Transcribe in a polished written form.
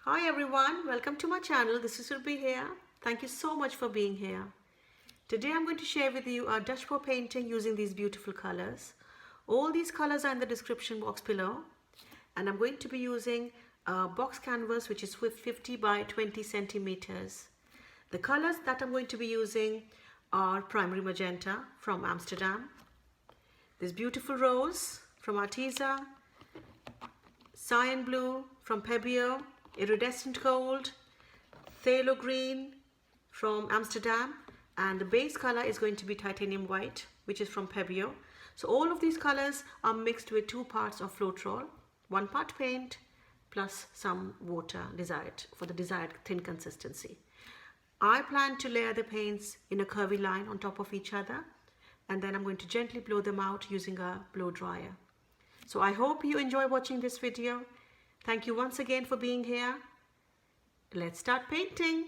Hi everyone, welcome to my channel. This is Curvy here. Thank you so much for being here. Today I'm going to share with you a dutchpour painting using these beautiful colors. All these colors are in the description box below, and I'm going to be using a box canvas which is 50 by 20 centimeters. The colors that I'm going to be using are primary magenta from Amsterdam, this beautiful rose from Arteza, cyan blue from Pebeo, iridescent gold, Thaolo green from Amsterdam, and the base color is going to be titanium white, which is from Pebeo. So all of these colors are mixed with 2 parts of Floetrol, 1 part paint plus some water for the desired thin consistency. I plan to layer the paints in a curvy line on top of each other, and then I'm going to gently blow them out using a blow dryer. So I hope you enjoy watching this video. Thank you once again for being here. Let's start painting.